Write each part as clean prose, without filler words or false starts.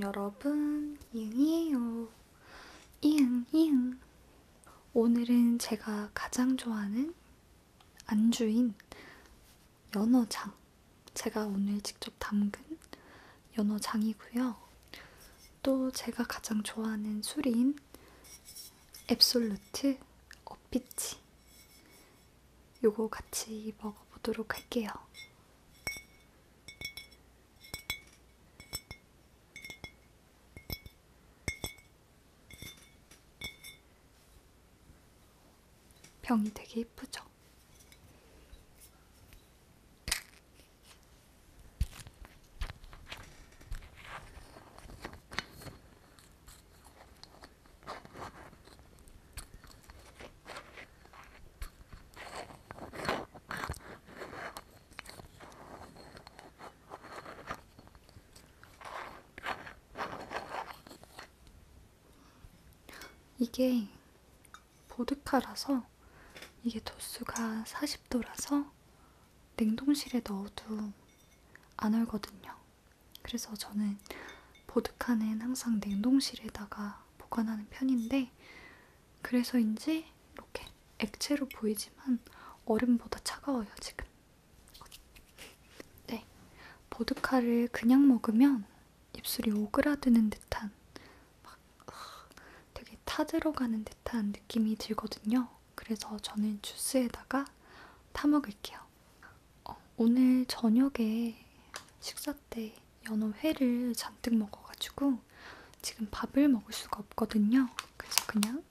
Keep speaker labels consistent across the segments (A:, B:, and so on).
A: 여러분, 이응이에요. 이응, 이응. 오늘은 제가 가장 좋아하는 안주인 연어장. 제가 오늘 직접 담근 연어장이고요. 또 제가 가장 좋아하는 술인 앱솔루트 어피치. 요거 같이 먹어보도록 할게요. 병이 되게 예쁘죠? 이게 보드카라서 이게 도수가 40도라서 냉동실에 넣어도 안 얼거든요. 그래서 저는 보드카는 항상 냉동실에다가 보관하는 편인데 그래서인지 이렇게 액체로 보이지만 얼음보다 차가워요, 지금. 네, 보드카를 그냥 먹으면 입술이 오그라드는 듯한 막 되게 타들어가는 듯한 느낌이 들거든요. 그래서 저는 주스에다가 타먹을게요. 오늘 저녁에 식사 때 연어회를 잔뜩 먹어가지고 지금 밥을 먹을 수가 없거든요. 그래서 그냥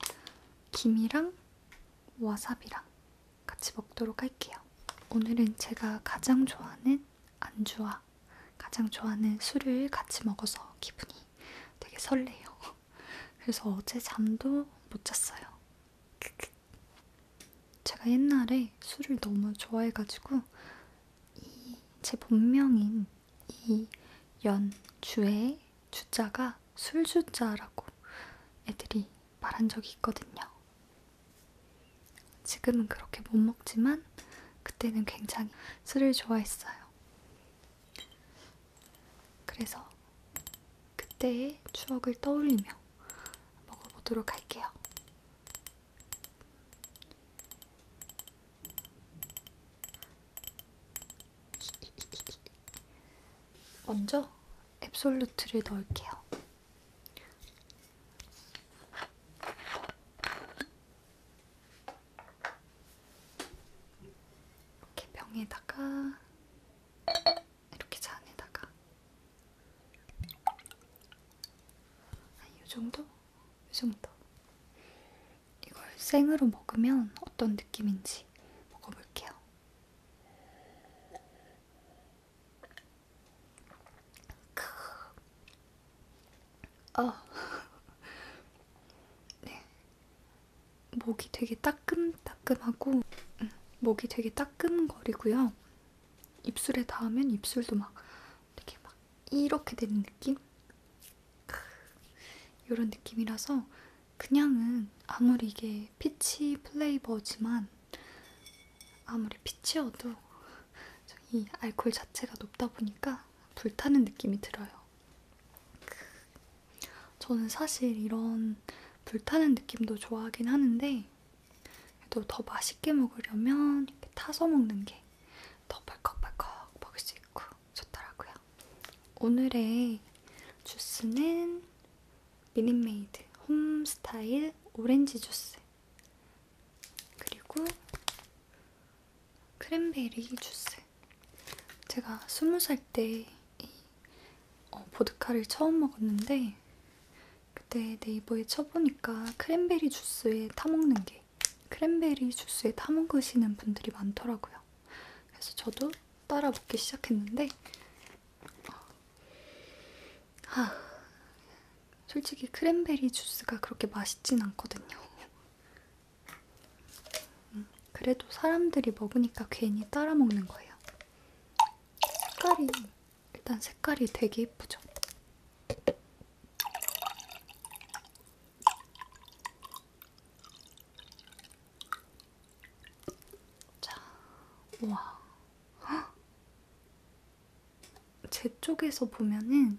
A: 김이랑 와사비랑 같이 먹도록 할게요. 오늘은 제가 가장 좋아하는 안주와 가장 좋아하는 술을 같이 먹어서 기분이 되게 설레요. 그래서 어제 잠도 못 잤어요. 제가 옛날에 술을 너무 좋아해가지고 제 본명인 이 연주의 주자가 술주자라고 애들이 말한 적이 있거든요. 지금은 그렇게 못 먹지만 그때는 굉장히 술을 좋아했어요. 그래서 그때의 추억을 떠올리며 먹어보도록 할게요. 먼저 앱솔루트를 넣을게요. 이렇게 병에다가 이렇게 잔에다가 한 요정도? 요정도. 이걸 생으로 먹으면 어떤 느낌인지 먹어볼게요. 네. 목이 되게 따끔따끔하고 목이 되게 따끔거리고요. 입술에 닿으면 입술도 막 되게 막 이렇게 되는 느낌? 이런 느낌이라서 그냥은 아무리 이게 피치 플레이버지만 아무리 피치여도 이 알코올 자체가 높다 보니까 불타는 느낌이 들어요. 저는 사실 이런 불타는 느낌도 좋아하긴 하는데 그래도 더 맛있게 먹으려면 이렇게 타서 먹는 게 더 벌컥벌컥 먹을 수 있고 좋더라고요. 오늘의 주스는 미니메이드 홈스타일 오렌지 주스 그리고 크랜베리 주스. 제가 20살 때 보드카를 처음 먹었는데 그때 네이버에 쳐보니까 크랜베리 주스에 타먹으시는 분들이 많더라고요. 그래서 저도 따라 먹기 시작했는데 솔직히 크랜베리 주스가 그렇게 맛있진 않거든요. 그래도 사람들이 먹으니까 괜히 따라 먹는 거예요. 일단 색깔이 되게 예쁘죠? 자, 우와. 제 쪽에서 보면은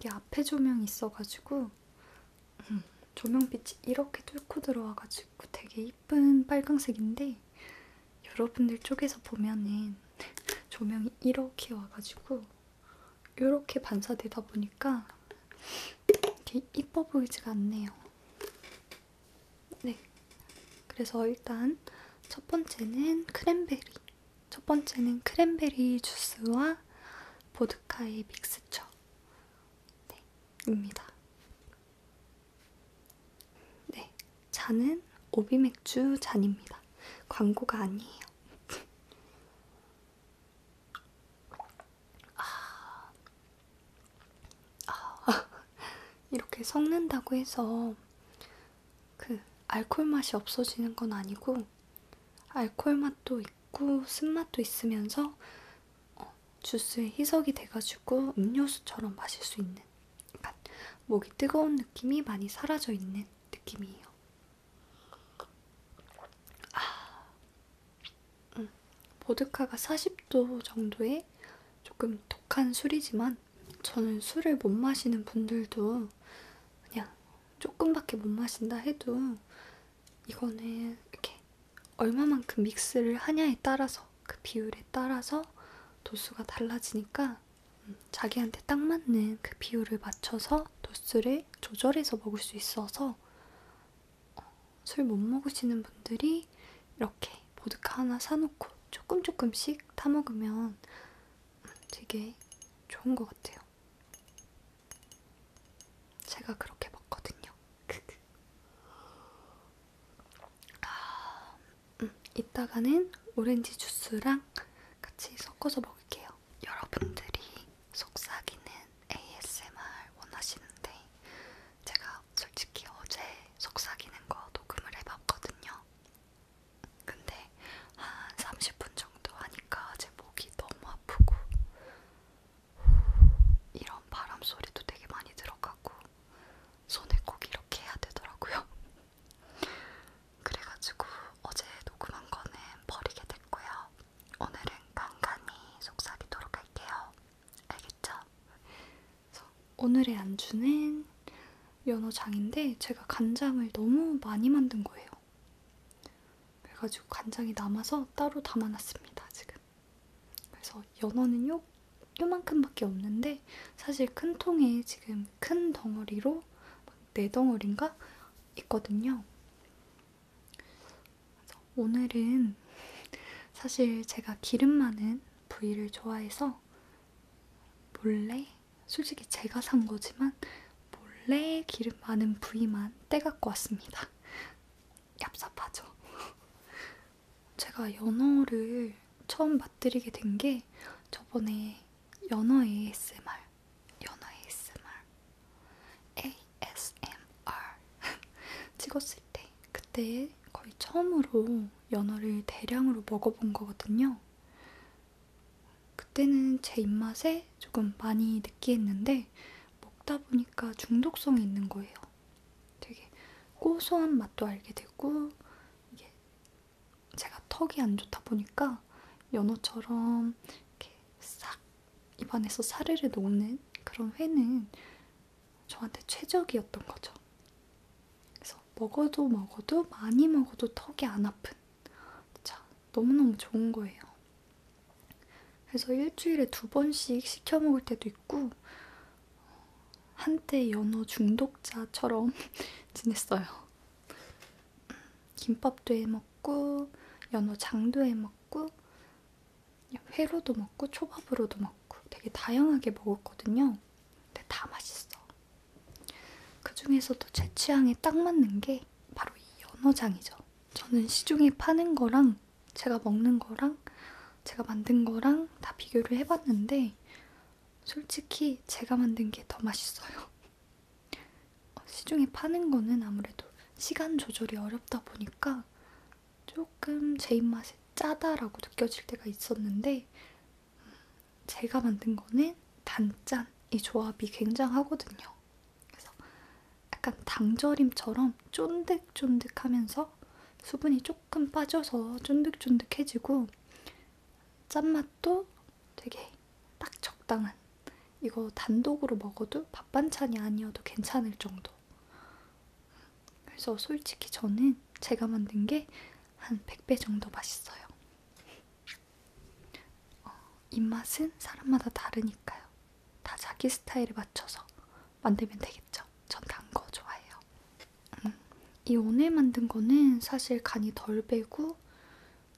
A: 이게 앞에 조명이 있어가지고 조명빛이 이렇게 뚫고 들어와가지고 되게 이쁜 빨강색인데 여러분들 쪽에서 보면은 조명이 이렇게 와가지고 이렇게 반사되다 보니까 이렇게 이뻐 보이지가 않네요. 네, 그래서 일단 첫 번째는 크랜베리 주스와 보드카의 믹스처 네, 입니다. 네, 잔은 오비맥주 잔입니다. 광고가 아니에요. 이렇게 섞는다고 해서 그 알코올 맛이 없어지는 건 아니고 알코올 맛도 있고 쓴맛도 있으면서 주스에 희석이 돼가지고 음료수처럼 마실 수 있는 약간 목이 뜨거운 느낌이 많이 사라져 있는 느낌이에요. 보드카가 40도 정도의 조금 독한 술이지만 저는 술을 못 마시는 분들도 그냥 조금밖에 못 마신다 해도 이거는 이렇게 얼마만큼 믹스를 하냐에 따라서 그 비율에 따라서 도수가 달라지니까 자기한테 딱 맞는 그 비율을 맞춰서 도수를 조절해서 먹을 수 있어서 술 못 먹으시는 분들이 이렇게 보드카 하나 사놓고 조금씩 타 먹으면 되게 좋은 것 같아요. 제가 그렇게 먹거든요. 이따가는 오렌지 주스랑 같이 섞어서 먹을게요. 여러분들이 속삭이는 ASMR 원하시는데 제가 솔직히 어제 속삭이는 거 녹음을 해봤거든요. 근데 한 30분 정도 하니까 제 목이 너무 아프고 이런 바람 소리도 되게 많이 들어가고 손을 꼭 이렇게 해야 되더라고요. 그래가지고 어제 녹음한 거는 버리게 됐고요. 오늘은 간간히 속삭이도록 할게요. 알겠죠? 오늘의 안주는 연어장인데 제가 간장을 너무 많이 만든 거예요. 그래가지고 간장이 남아서 따로 담아놨습니다, 지금. 그래서 연어는 요만큼밖에 없는데 사실 큰 통에 지금 큰 덩어리로 4덩어리인가 있거든요. 그래서 오늘은 사실 제가 기름 많은 부위를 좋아해서 몰래, 솔직히 제가 산 거지만 몰래 기름 많은 부위만 떼갖고 왔습니다. 얍삽하죠? 제가 연어를 처음 맛들이게 된 게 저번에 연어 ASMR 찍었을 때 그때 거의 처음으로 연어를 대량으로 먹어본 거거든요. 그때는 제 입맛에 조금 많이 느끼했는데 먹다 보니까 중독성이 있는 거예요. 되게 고소한 맛도 알게 되고 이게 제가 턱이 안 좋다 보니까 연어처럼 이렇게 싹 입안에서 사르르 녹는 그런 회는 저한테 최적이었던 거죠. 그래서 먹어도 많이 먹어도 턱이 안 아픈 진짜 너무너무 좋은 거예요. 그래서 일주일에 2번씩 시켜 먹을 때도 있고 한때 연어 중독자처럼 지냈어요. 김밥도 해 먹고 연어장도 해 먹고 회로도 먹고 초밥으로도 먹고 되게 다양하게 먹었거든요. 근데 다 맛있어. 그 중에서도 제 취향에 딱 맞는 게 바로 이 연어장이죠. 저는 시중에 파는 거랑 제가 먹는 거랑 제가 만든 거랑 다 비교를 해봤는데 솔직히 제가 만든 게 더 맛있어요. 시중에 파는 거는 아무래도 시간 조절이 어렵다 보니까 조금 제 입맛에 짜다라고 느껴질 때가 있었는데 제가 만든 거는 단짠 이 조합이 굉장하거든요. 그래서 약간 당절임처럼 쫀득쫀득하면서 수분이 조금 빠져서 쫀득쫀득해지고 짠맛도 되게 딱 적당한 이거 단독으로 먹어도 밥 반찬이 아니어도 괜찮을 정도. 그래서 솔직히 저는 제가 만든 게 한 100배 정도 맛있어요. 입맛은 사람마다 다르니까요. 다 자기 스타일에 맞춰서 만들면 되겠죠. 전 단 거 좋아해요. 이 오늘 만든 거는 사실 간이 덜 배고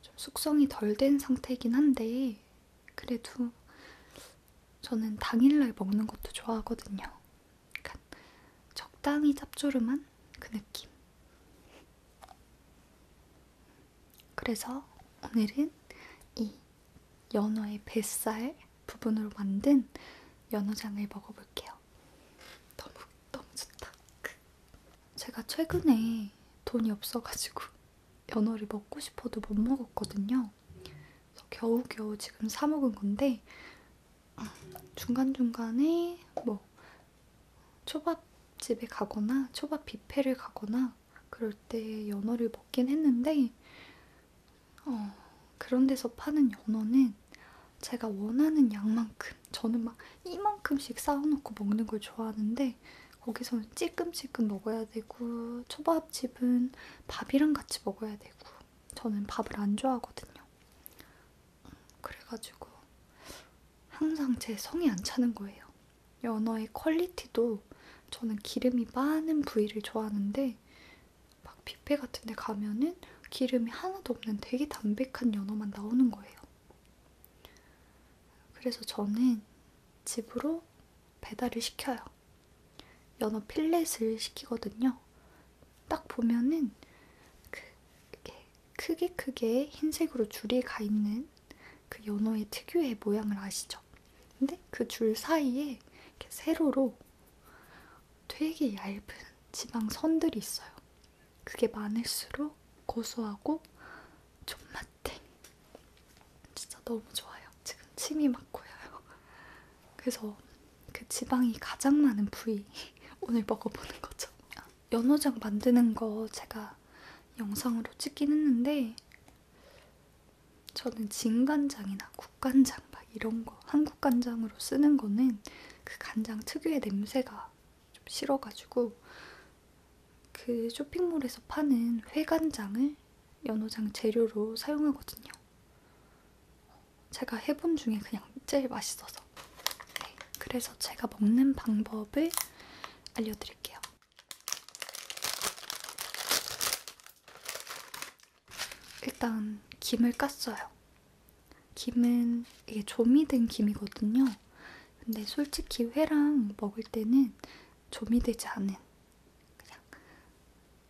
A: 좀 숙성이 덜 된 상태이긴 한데 그래도 저는 당일날 먹는 것도 좋아하거든요. 약간 적당히 짭조름한 그 느낌. 그래서 오늘은 이 연어의 뱃살 부분으로 만든 연어장을 먹어볼게요. 너무 좋다. 제가 최근에 돈이 없어가지고 연어를 먹고 싶어도 못 먹었거든요. 그래서 겨우겨우 지금 사 먹은 건데 중간중간에 뭐 초밥집에 가거나 초밥 뷔페를 가거나 그럴 때 연어를 먹긴 했는데 그런 데서 파는 연어는 제가 원하는 양만큼 저는 막 이만큼씩 쌓아놓고 먹는 걸 좋아하는데 거기서는 찔끔찔끔 먹어야 되고 초밥집은 밥이랑 같이 먹어야 되고 저는 밥을 안 좋아하거든요. 그래가지고 항상 제 성이 안 차는 거예요. 연어의 퀄리티도 저는 기름이 많은 부위를 좋아하는데 막 뷔페 같은 데 가면은 기름이 하나도 없는 되게 담백한 연어만 나오는 거예요. 그래서 저는 집으로 배달을 시켜요. 연어 필렛을 시키거든요. 딱 보면은 이렇게 크게 흰색으로 줄이 가 있는 그 연어의 특유의 모양을 아시죠? 근데 그 줄 사이에 이렇게 세로로 되게 얇은 지방선들이 있어요. 그게 많을수록 고소하고 존맛탱. 진짜 너무 좋아요. 지금 침이 막 고여요. 그래서 그 지방이 가장 많은 부위 오늘 먹어보는 거죠. 연어장 만드는 거 제가 영상으로 찍긴 했는데 저는 진간장이나 국간장 막 이런 거 한국 간장으로 쓰는 거는 그 간장 특유의 냄새가 좀 싫어가지고 그 쇼핑몰에서 파는 회간장을 연어장 재료로 사용하거든요. 제가 해본 중에 그냥 제일 맛있어서. 네, 그래서 제가 먹는 방법을 알려드릴게요. 일단 김을 깠어요. 김은 이게 조미된 김이거든요. 근데 솔직히 회랑 먹을 때는 조미되지 않은 그냥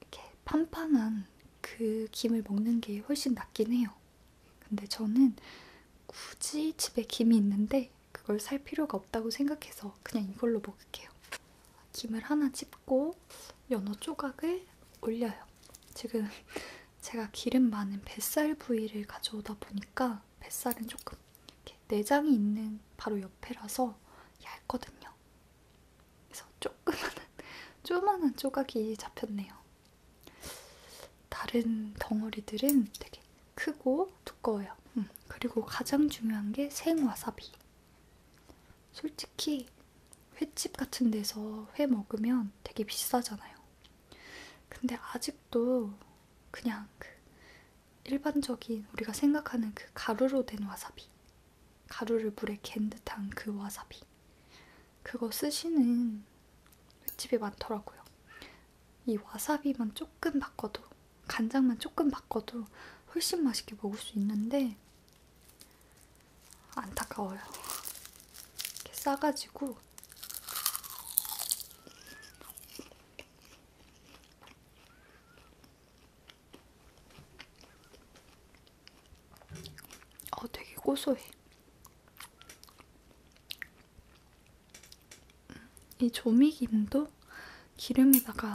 A: 이렇게 판판한 그 김을 먹는 게 훨씬 낫긴 해요. 근데 저는 굳이 집에 김이 있는데 그걸 살 필요가 없다고 생각해서 그냥 이걸로 먹을게요. 김을 하나 찝고 연어 조각을 올려요. 지금 제가 기름 많은 뱃살 부위를 가져오다 보니까 뱃살은 조금 이렇게 내장이 있는 바로 옆에라서 얇거든요. 그래서 조그만한 조각이 잡혔네요. 다른 덩어리들은 되게 크고 두꺼워요. 그리고 가장 중요한 게 생와사비. 솔직히 횟집 같은 데서 회 먹으면 되게 비싸잖아요. 근데 아직도 그냥 그 일반적인 우리가 생각하는 그 가루로 된 와사비, 가루를 물에 갠 듯한 그 와사비, 그거 쓰시는 횟집이 많더라고요. 이 와사비만 조금 바꿔도, 간장만 조금 바꿔도 훨씬 맛있게 먹을 수 있는데 안타까워요. 이렇게 싸가지고 되게 고소해. 이 조미김도 기름에다가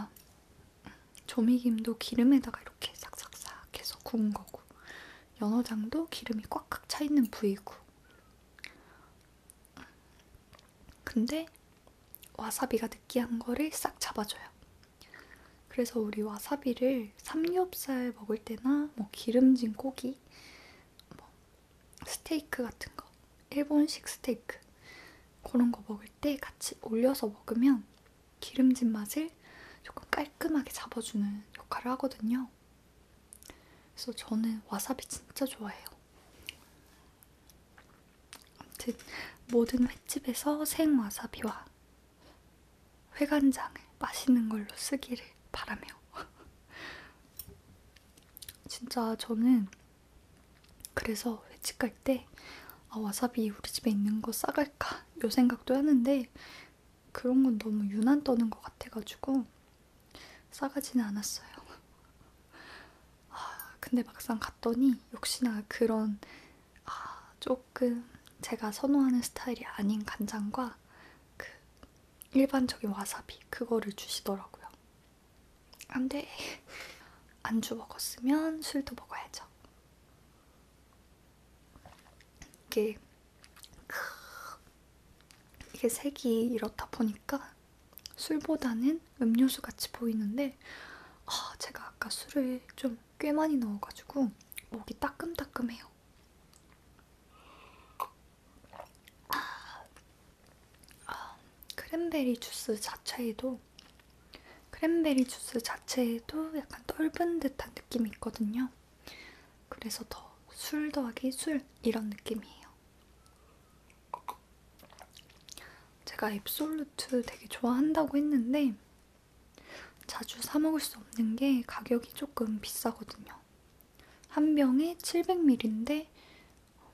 A: 이렇게 싹싹싹 해서 구운 거고 연어장도 기름이 꽉꽉 차 있는 부위고 근데 와사비가 느끼한 거를 싹 잡아줘요. 그래서 우리 와사비를 삼겹살 먹을 때나 뭐 기름진 고기, 뭐 스테이크 같은 거, 일본식 스테이크 그런 거 먹을 때 같이 올려서 먹으면 기름진 맛을 조금 깔끔하게 잡아주는 역할을 하거든요. 그래서 저는 와사비 진짜 좋아해요. 아무튼 모든 횟집에서 생 와사비와 회간장을 맛있는 걸로 쓰기를 바라며 진짜 저는 그래서 횟집 갈 때 와사비 우리 집에 있는 거 싸갈까 요 생각도 하는데 그런 건 너무 유난 떠는 것 같아가지고 싸가지는 않았어요. 근데 막상 갔더니 역시나 그런 조금 제가 선호하는 스타일이 아닌 간장과 그 일반적인 와사비 그거를 주시더라고요. 안 돼. 안주 먹었으면 술도 먹어야죠. 이게 색이 이렇다 보니까 술보다는 음료수 같이 보이는데 제가 아까 술을 좀 꽤 많이 넣어가지고 목이 따끔따끔해요. 크랜베리 주스 자체에도 약간 떫은 듯한 느낌이 있거든요. 그래서 더 술 더하기 술 이런 느낌이에요. 제가 앱솔루트 되게 좋아한다고 했는데 자주 사 먹을 수 없는 게 가격이 조금 비싸거든요. 한 병에 700ml인데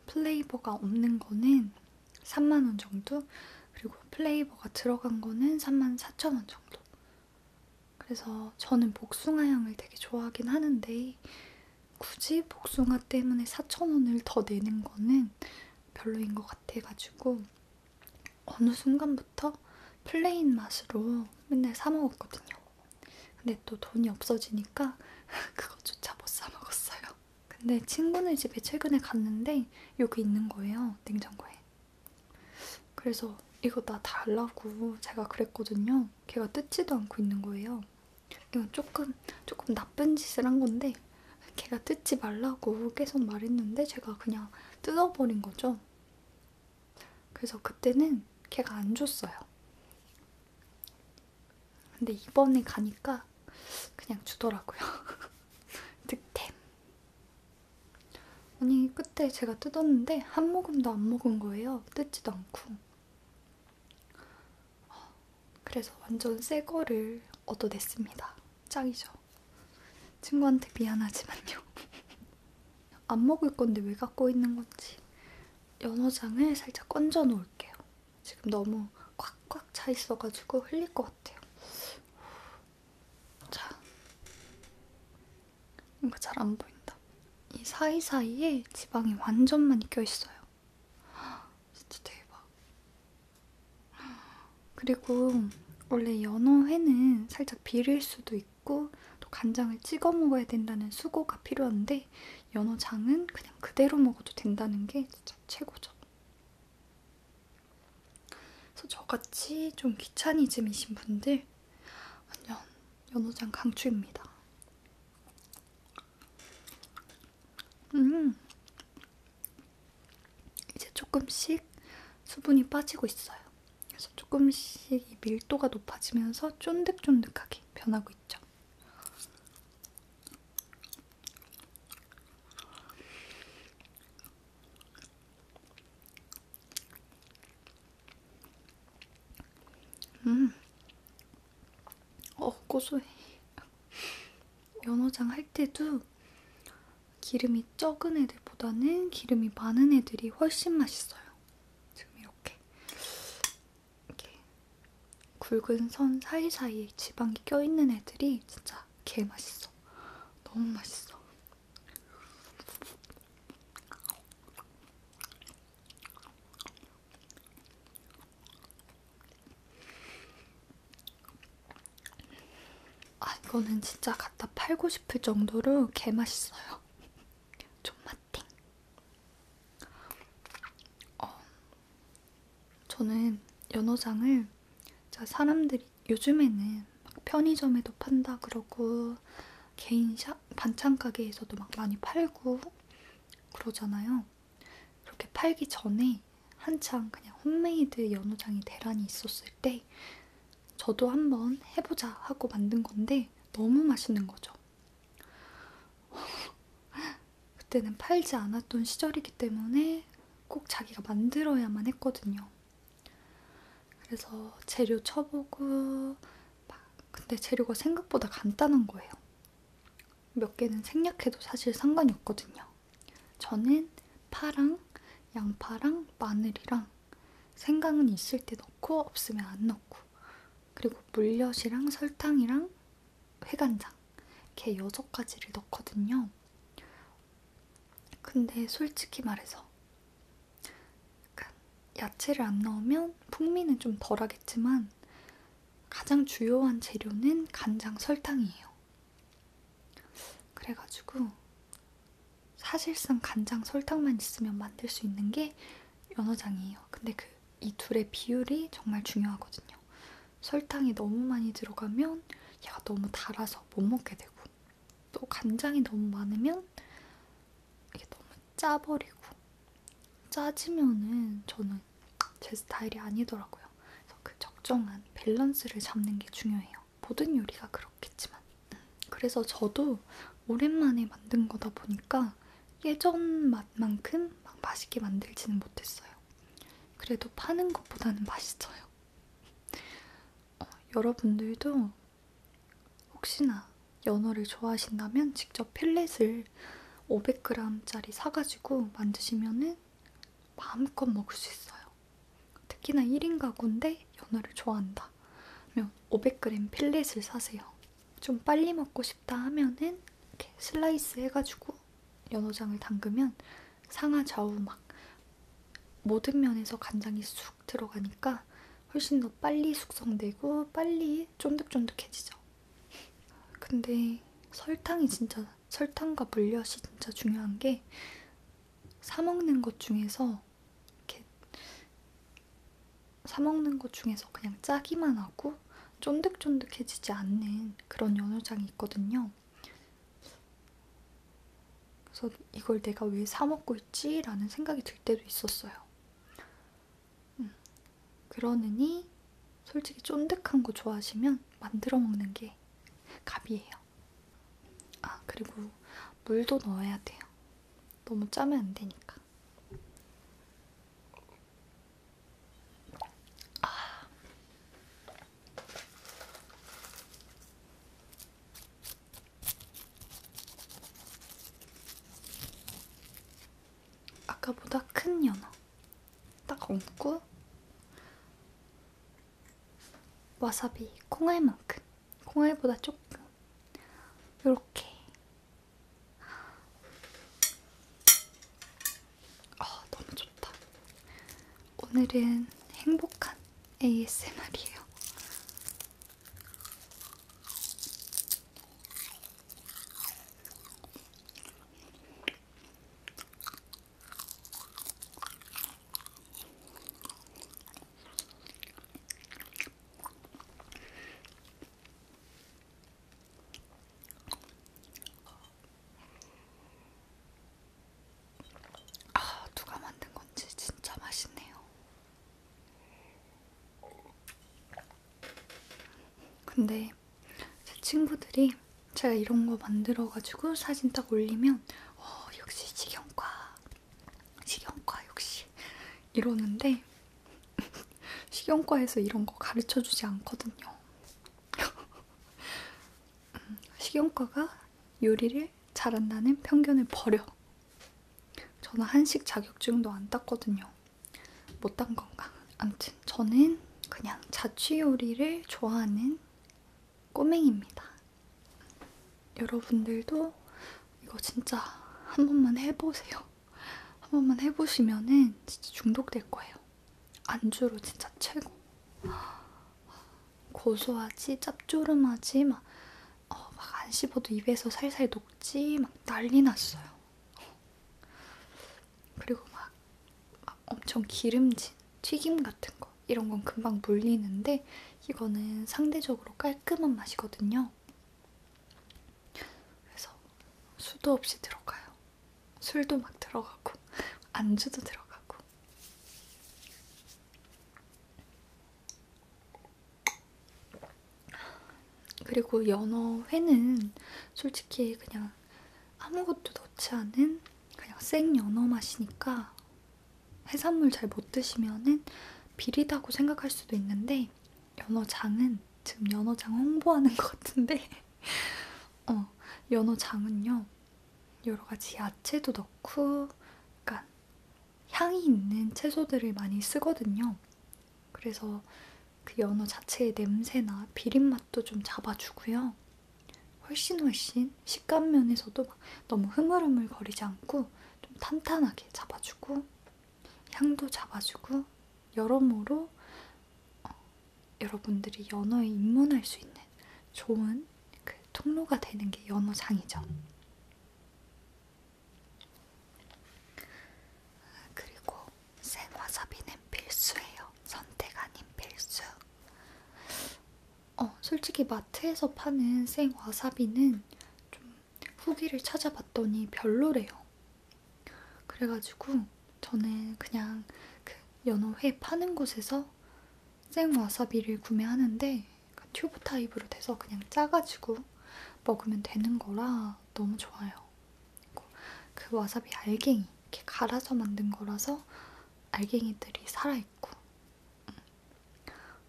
A: 플레이버가 없는 거는 30,000원 정도, 그리고 플레이버가 들어간 거는 34,000원 정도. 그래서 저는 복숭아 향을 되게 좋아하긴 하는데 굳이 복숭아 때문에 4,000원을 더 내는 거는 별로인 것 같아가지고 어느 순간부터 플레인 맛으로 맨날 사 먹었거든요. 근데 또 돈이 없어지니까 그것조차 못 사 먹었어요. 근데 친구네 집에 최근에 갔는데 여기 있는 거예요, 냉장고에. 그래서 이거 나 달라고 제가 그랬거든요. 걔가 뜯지도 않고 있는 거예요. 이건 조금 나쁜 짓을 한 건데 걔가 뜯지 말라고 계속 말했는데 제가 그냥 뜯어버린 거죠. 그래서 그때는 걔가 안 줬어요. 근데 이번에 가니까 그냥 주더라고요. 득템. 아니 그때 제가 뜯었는데 한 모금도 안 먹은 거예요. 뜯지도 않고. 그래서 완전 새 거를 얻어냈습니다. 짱이죠. 친구한테 미안하지만요. 안 먹을 건데 왜 갖고 있는 건지. 연어장을 살짝 건져 놓을게요. 지금 너무 꽉꽉 차 있어가지고 흘릴 것 같아요. 자, 뭔가 잘 안 보인다. 이 사이사이에 지방이 완전 많이 껴있어요. 진짜 대박. 그리고 원래 연어회는 살짝 비릴 수도 있고 또 간장을 찍어 먹어야 된다는 수고가 필요한데 연어장은 그냥 그대로 먹어도 된다는 게 진짜 최고죠. 그래서 저같이 좀 귀차니즘이신 분들 완전 연어장 강추입니다. 이제 조금씩 수분이 빠지고 있어요. 그래서 조금씩 밀도가 높아지면서 쫀득쫀득하게 변하고 있죠. 고소해. 연어장 할 때도 기름이 적은 애들보다는 기름이 많은 애들이 훨씬 맛있어요. 지금 이렇게 굵은 선 사이사이에 지방이 껴있는 애들이 진짜 개 맛있어. 너무 맛있어. 이거는 진짜 갖다 팔고 싶을 정도로 개 맛있어요. 존맛팅. 저는 연어장을 사람들이 요즘에는 막 편의점에도 판다 그러고 개인샵 반찬 가게에서도 막 많이 팔고 그러잖아요. 그렇게 팔기 전에 한창 그냥 홈메이드 연어장이 대란이 있었을 때 저도 한번 해보자 하고 만든 건데 너무 맛있는 거죠. 그때는 팔지 않았던 시절이기 때문에 꼭 자기가 만들어야만 했거든요. 그래서 재료 쳐보고 근데 재료가 생각보다 간단한 거예요. 몇 개는 생략해도 사실 상관이 없거든요. 저는 파랑 양파랑 마늘이랑 생강은 있을 때 넣고 없으면 안 넣고 그리고 물엿이랑 설탕이랑 회간장 이렇게 6가지를 넣거든요. 근데 솔직히 말해서 약간 야채를 안 넣으면 풍미는 좀 덜하겠지만 가장 주요한 재료는 간장, 설탕이에요. 그래가지고 사실상 간장, 설탕만 있으면 만들 수 있는 게 연어장이에요. 근데 이 둘의 비율이 정말 중요하거든요. 설탕이 너무 많이 들어가면 얘가 너무 달아서 못 먹게 되고 또 간장이 너무 많으면 이게 너무 짜버리고 짜지면은 저는 제 스타일이 아니더라고요. 그래서 그 적정한 밸런스를 잡는 게 중요해요. 모든 요리가 그렇겠지만 그래서 저도 오랜만에 만든 거다 보니까 예전 맛만큼 막 맛있게 만들지는 못했어요. 그래도 파는 것보다는 맛있어요. 여러분들도 혹시나 연어를 좋아하신다면 직접 필렛을 500g짜리 사가지고 만드시면은 마음껏 먹을 수 있어요. 특히나 1인 가구인데 연어를 좋아한다. 그러면 500g 필렛을 사세요. 좀 빨리 먹고 싶다 하면은 이렇게 슬라이스 해가지고 연어장을 담그면 상하 좌우 막 모든 면에서 간장이 쑥 들어가니까 훨씬 더 빨리 숙성되고 빨리 쫀득쫀득해지죠. 근데 설탕과 물엿이 진짜 중요한 게 사 먹는 것 중에서 그냥 짜기만 하고 쫀득쫀득해지지 않는 그런 연어장이 있거든요. 그래서 이걸 내가 왜 사 먹고 있지? 라는 생각이 들 때도 있었어요. 그러느니 솔직히 쫀득한 거 좋아하시면 만들어 먹는 게 갑이에요. 아, 그리고 물도 넣어야 돼요. 너무 짜면 안 되니까. 아까보다 큰 연어 딱 얹고 와사비 콩알만큼, 콩알보다 조금 이렇게. 너무 좋다. 오늘은 행복한 ASMR이에요. 누가 만든 건지 진짜 맛있네요. 근데 제 친구들이 제가 이런 거 만들어가지고 사진 딱 올리면 역시 식용과 역시 이러는데 식용과에서 이런 거 가르쳐주지 않거든요. 식용과가 요리를 잘한다는 편견을 버려. 저는 한식 자격증도 안 땄거든요. 못 딴 건가? 아무튼 저는 그냥 자취 요리를 좋아하는 꼬맹입니다. 여러분들도 이거 진짜 한 번만 해보세요. 한 번만 해보시면은 진짜 중독될 거예요. 안주로 진짜 최고. 고소하지, 짭조름하지, 막 안 씹어도 입에서 살살 녹지, 막 난리 났어요. 그리고 막 엄청 기름진 튀김 같은 거 이런 건 금방 물리는데 이거는 상대적으로 깔끔한 맛이거든요. 그래서 수도 없이 들어가요. 술도 막 들어가고 안주도 들어가고. 그리고 연어회는 솔직히 그냥 아무것도 넣지 않은 그냥 생 연어 맛이니까 해산물 잘 못 드시면은 비리다고 생각할 수도 있는데 연어장은 지금 연어장 홍보하는 것 같은데 연어장은요 여러 가지 야채도 넣고 약간 향이 있는 채소들을 많이 쓰거든요. 그래서 그 연어 자체의 냄새나 비린맛도 좀 잡아주고요. 훨씬 식감 면에서도 막 너무 흐물흐물거리지 않고 좀 탄탄하게 잡아주고 향도 잡아주고 여러모로 여러분들이 연어에 입문할 수 있는 좋은 그 통로가 되는 게 연어장이죠. 그리고 생와사비는 필수예요. 선택 아닌 필수. 솔직히 마트에서 파는 생와사비는 좀 후기를 찾아봤더니 별로래요. 그래가지고 저는 그냥 그 연어회 파는 곳에서 생와사비를 구매하는데 튜브 타입으로 돼서 그냥 짜가지고 먹으면 되는 거라 너무 좋아요. 그 와사비 알갱이 이렇게 갈아서 만든 거라서 알갱이들이 살아있고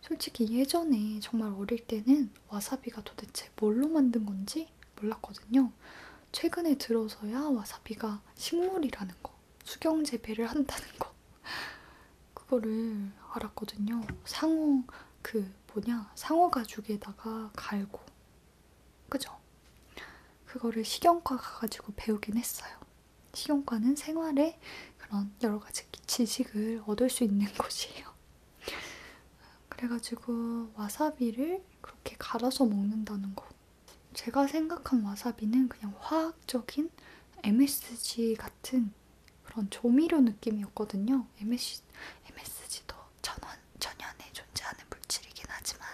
A: 솔직히 예전에 정말 어릴 때는 와사비가 도대체 뭘로 만든 건지 몰랐거든요. 최근에 들어서야 와사비가 식물이라는 거, 수경 재배를 한다는 거 그거를 알았거든요. 상어 상어 가죽에다가 갈고 그죠? 그거를 식용과 가가지고 배우긴 했어요. 식용과는 생활에 그런 여러 가지 지식을 얻을 수 있는 곳이에요. 그래가지고 와사비를 그렇게 갈아서 먹는다는 거. 제가 생각한 와사비는 그냥 화학적인 MSG 같은 그런 조미료 느낌이었거든요. MSG도 천연에 존재하는 물질이긴 하지만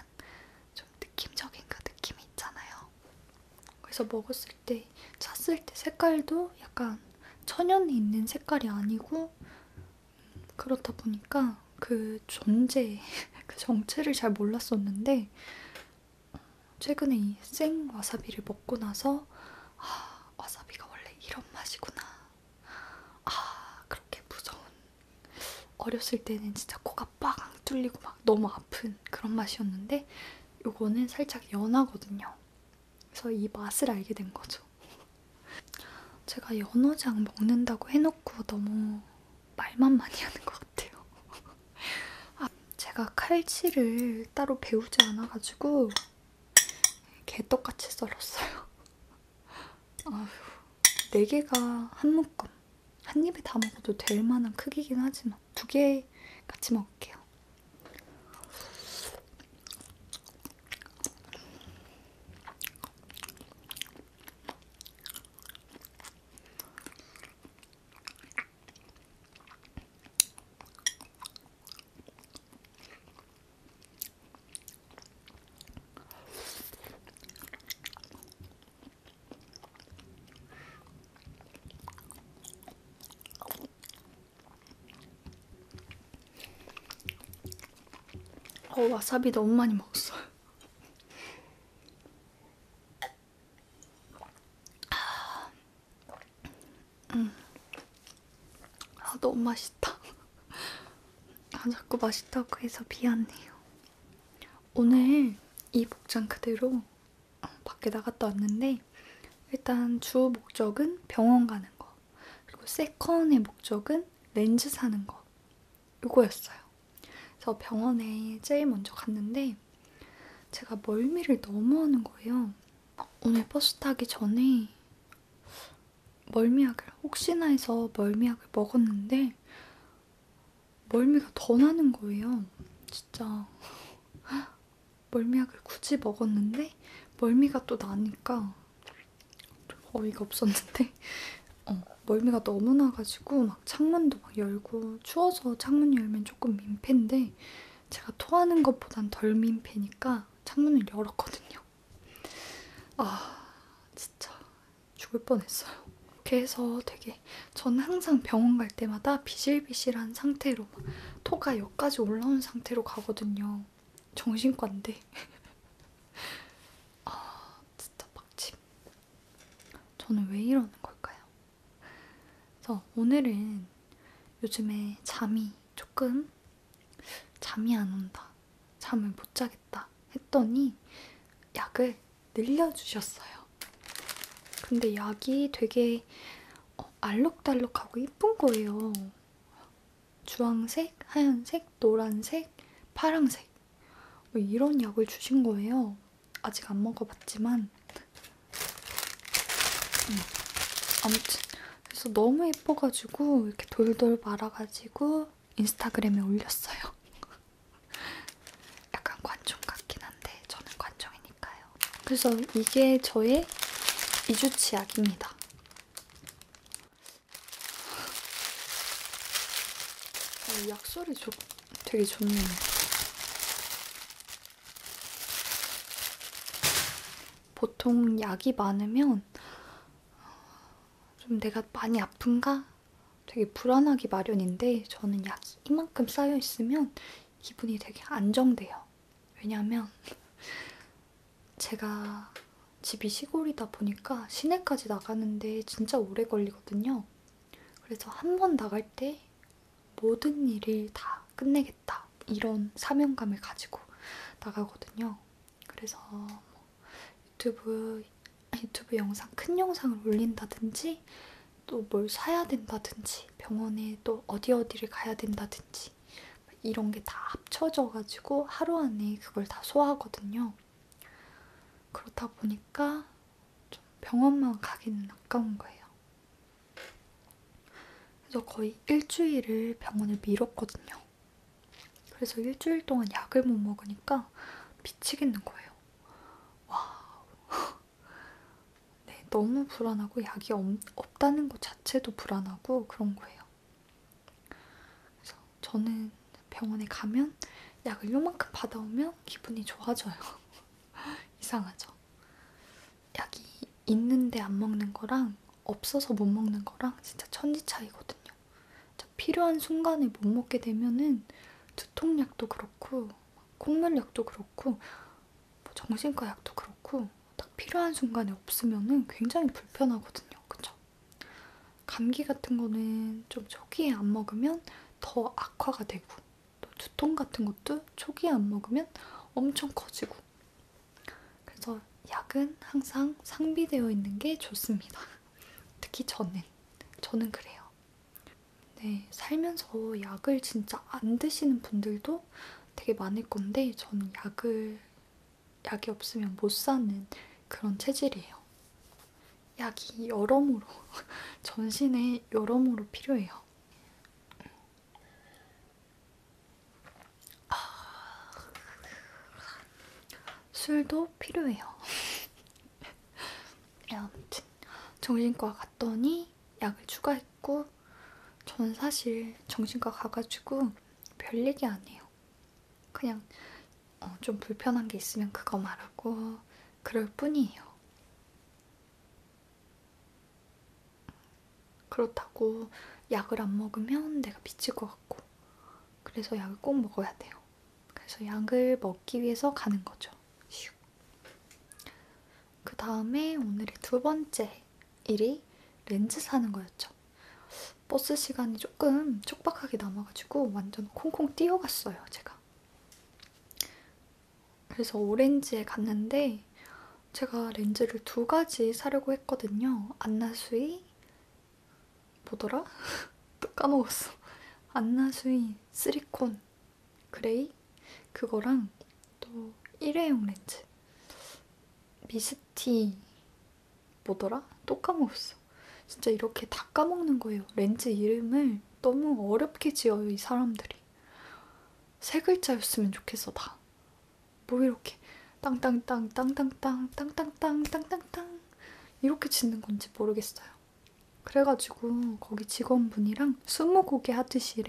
A: 좀 느낌적인 그 느낌이 있잖아요. 그래서 먹었을 때, 찼을 때 색깔도 약간 천연에 있는 색깔이 아니고 그렇다 보니까 그 그 정체를 잘 몰랐었는데 최근에 이 생 와사비를 먹고 나서 와사비가 원래 이런 맛이구나. 그렇게 무서운 어렸을 때는 진짜 코가 빡 뚫리고 막 너무 아픈 그런 맛이었는데 요거는 살짝 연하거든요. 그래서 이 맛을 알게 된 거죠. 제가 연어장 먹는다고 해놓고 너무 말만 많이 하는 것 같아요. 제가 칼질을 따로 배우지 않아가지고 개떡같이 썰었어요. 아휴, 4개가 한 묶음. 한 입에 다 먹어도 될 만한 크기긴 하지만 2개 같이 먹을게요. 와사비 너무 많이 먹었어요. 너무 맛있다. 자꾸 맛있다고 해서 미안해요. 오늘 이 복장 그대로 밖에 나갔다 왔는데 일단 주 목적은 병원 가는 거 그리고 세컨의 목적은 렌즈 사는 거 요거였어요. 그래서 병원에 제일 먼저 갔는데 제가 멀미를 너무 하는 거예요. 오늘 버스 타기 전에 멀미약을 혹시나 해서 멀미약을 먹었는데 멀미가 더 나는 거예요. 진짜 멀미약을 굳이 먹었는데 멀미가 또 나니까 좀 어이가 없었는데 멀미가 너무 나가지고 막 창문도 막 열고 추워서 창문 열면 조금 민폐인데 제가 토하는 것보단 덜 민폐니까 창문을 열었거든요. 진짜 죽을 뻔했어요. 이렇게 해서 되게 저는 항상 병원 갈 때마다 비실비실한 상태로 토가 여기까지 올라온 상태로 가거든요. 정신과인데 저는 왜 이러는 걸까요? 그래서 오늘은 요즘에 잠이 안 온다. 잠을 못 자겠다 했더니 약을 늘려주셨어요. 근데 약이 되게 알록달록하고 이쁜 거예요. 주황색, 하얀색, 노란색, 파란색 이런 약을 주신 거예요. 아직 안 먹어봤지만 아무튼 그래서 너무 예뻐가지고 이렇게 돌돌 말아가지고 인스타그램에 올렸어요. 약간 관종 같긴 한데 저는 관종이니까요. 그래서 이게 저의 2주치 약입니다. 약 소리 되게 좋네요. 보통 약이 많으면 좀 내가 많이 아픈가? 되게 불안하기 마련인데 저는 약이 이만큼 쌓여있으면 기분이 되게 안정돼요. 왜냐면 제가 집이 시골이다 보니까 시내까지 나가는데 진짜 오래 걸리거든요. 그래서 한 번 나갈 때 모든 일을 다 끝내겠다 이런 사명감을 가지고 나가거든요. 그래서 뭐 유튜브 영상, 큰 영상을 올린다든지 또 뭘 사야 된다든지 병원에 또 어디를 가야 된다든지 이런 게 다 합쳐져가지고 하루 안에 그걸 다 소화하거든요. 그렇다 보니까 좀 병원만 가기는 아까운 거예요. 그래서 거의 일주일을 병원을 미뤘거든요. 그래서 일주일 동안 약을 못 먹으니까 미치겠는 거예요. 와, 네, 너무 불안하고 약이 없다는 것 자체도 불안하고 그런 거예요. 그래서 저는 병원에 가면 약을 요만큼 받아오면 기분이 좋아져요. 이상하죠? 약이 있는데 안 먹는 거랑 없어서 못 먹는 거랑 진짜 천지 차이거든요. 필요한 순간에 못 먹게 되면은 두통약도 그렇고 콧물약도 그렇고 뭐 정신과 약도 그렇고 딱 필요한 순간에 없으면은 굉장히 불편하거든요. 그쵸? 감기 같은 거는 좀 초기에 안 먹으면 더 악화가 되고 또 두통 같은 것도 초기에 안 먹으면 엄청 커지고 그래서 약은 항상 상비되어 있는 게 좋습니다. 특히 저는 그래요. 네, 살면서 약을 진짜 안 드시는 분들도 되게 많을 건데 저는 약이 없으면 못 사는 그런 체질이에요. 약이 여러모로 전신에 여러모로 필요해요. 술도 필요해요. 아무튼 정신과 갔더니 약을 추가했고 저는 사실 정신과 가가지고 별 얘기 안 해요. 그냥 좀 불편한 게 있으면 그거 말하고 그럴 뿐이에요. 그렇다고 약을 안 먹으면 내가 미칠 것 같고 그래서 약을 꼭 먹어야 돼요. 그래서 약을 먹기 위해서 가는 거죠. 그 다음에 오늘의 두 번째 일이 렌즈 사는 거였죠. 버스 시간이 조금 촉박하게 남아가지고 완전 콩콩 뛰어갔어요, 제가. 그래서 오렌지에 갔는데 제가 렌즈를 두 가지 사려고 했거든요. 안나수이 뭐더라? 또 까먹었어. 안나수이 시리콘 그레이 그거랑 또 일회용 렌즈 미스티 뭐더라? 또 까먹었어. 진짜 이렇게 다 까먹는 거예요. 렌즈 이름을 너무 어렵게 지어요, 이 사람들이. 세 글자였으면 좋겠어, 다. 뭐 이렇게 땅땅땅 땅땅땅 땅땅땅 땅땅땅 이렇게 짓는 건지 모르겠어요. 그래가지고 거기 직원분이랑 스무고개 하듯이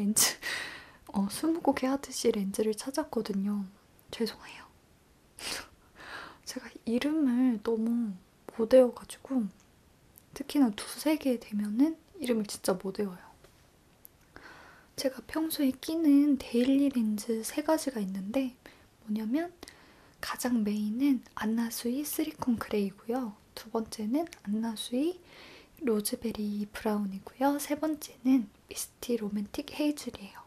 A: 스무고개 하듯이 렌즈를 찾았거든요. 죄송해요. 제가 이름을 너무 못 외워가지고 특히나 두세 개 되면은 이름을 진짜 못 외워요. 제가 평소에 끼는 데일리 렌즈 세 가지가 있는데 뭐냐면 가장 메인은 안나수이 시리콘 그레이고요. 두 번째는 안나수이 로즈베리 브라운이고요. 세 번째는 미스티 로맨틱 헤이즐이에요.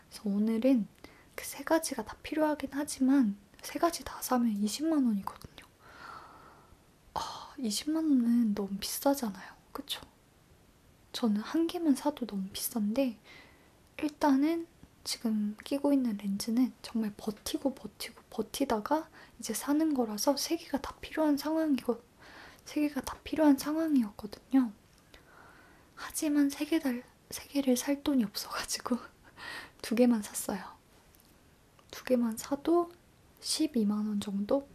A: 그래서 오늘은 그 세 가지가 다 필요하긴 하지만 세 가지 다 사면 20만 원이거든요. 20만 원은 너무 비싸잖아요. 그쵸? 저는 한 개만 사도 너무 비싼데 일단은 지금 끼고 있는 렌즈는 정말 버티다가 이제 사는 거라서 세 개가 다 필요한 상황이었거든요. 하지만 세 개를 살 돈이 없어가지고 두 개만 샀어요. 두 개만 사도 12만 원 정도?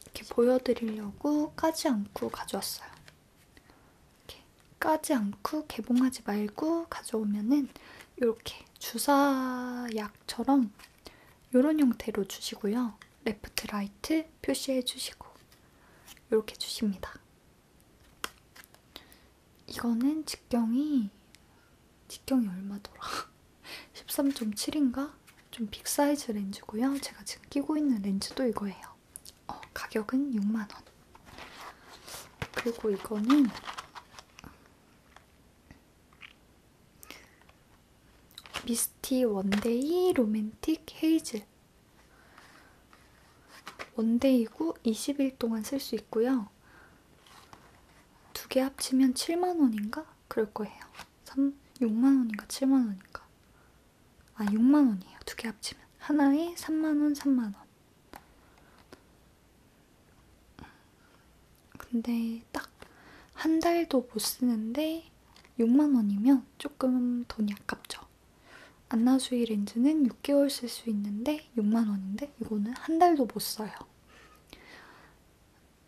A: 이렇게 보여드리려고 까지 않고 가져왔어요. 이렇게 까지 않고 개봉하지 말고 가져오면은 이렇게 주사약처럼 이런 형태로 주시고요. 레프트, 라이트 표시해주시고 이렇게 주십니다. 이거는 직경이 얼마더라? 13.7인가? 좀 빅 사이즈 렌즈고요. 제가 지금 끼고 있는 렌즈도 이거예요. 가격은 6만 원. 그리고 이거는 미스티 원데이 로맨틱 헤이즐. 원데이고 20일 동안 쓸 수 있고요. 두 개 합치면 7만 원인가? 그럴 거예요. 6만 원인가 7만 원인가? 6만 원이에요. 두 개 합치면. 하나에 3만 원, 3만 원. 근데 딱 한 달도 못 쓰는데 6만 원이면 조금 돈이 아깝죠. 안나수이 렌즈는 6개월 쓸 수 있는데 6만 원인데 이거는 한 달도 못 써요.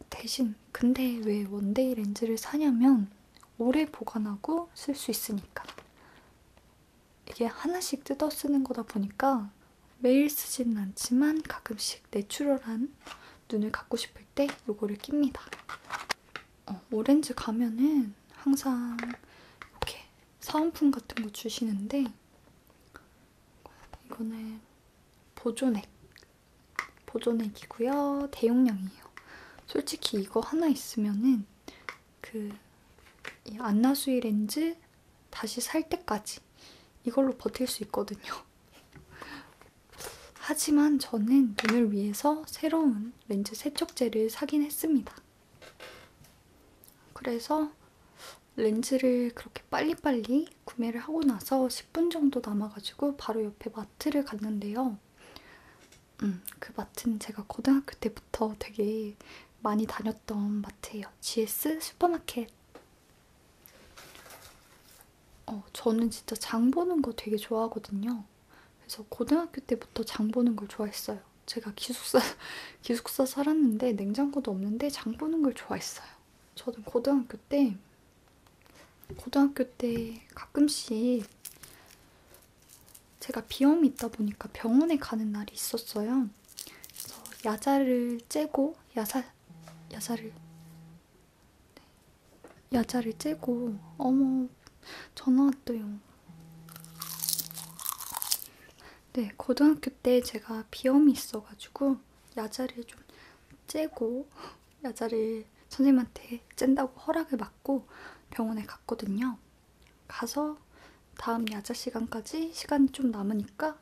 A: 대신 근데 왜 원데이 렌즈를 사냐면 오래 보관하고 쓸 수 있으니까. 이게 하나씩 뜯어 쓰는 거다 보니까 매일 쓰지는 않지만 가끔씩 내추럴한 눈을 갖고 싶을 때 이거를 낍니다. 오렌지 가면은 항상 이렇게 사은품 같은 거 주시는데 이거는 보조넥이고요. 대용량이에요. 솔직히 이거 하나 있으면은 이 안나수이 렌즈 다시 살 때까지 이걸로 버틸 수 있거든요. 하지만 저는 눈을 위해서 새로운 렌즈 세척제를 사긴 했습니다. 그래서 렌즈를 그렇게 빨리빨리 구매를 하고 나서 10분 정도 남아가지고 바로 옆에 마트를 갔는데요. 그 마트는 제가 고등학교 때부터 되게 많이 다녔던 마트예요. GS 슈퍼마켓. 저는 진짜 장 보는 거 되게 좋아하거든요. 그래서 고등학교 때부터 장 보는 걸 좋아했어요. 제가 기숙사 살았는데 냉장고도 없는데 장 보는 걸 좋아했어요. 저는 고등학교 때 가끔씩 제가 비염이 있다 보니까 병원에 가는 날이 있었어요. 그래서 야자를 째고 어머 전화 왔대요. 네, 고등학교 때 제가 비염이 있어가지고 야자를 좀 째고 야자를 선생님한테 짠다고 허락을 받고 병원에 갔거든요. 가서 다음 야자 시간까지 시간이 좀 남으니까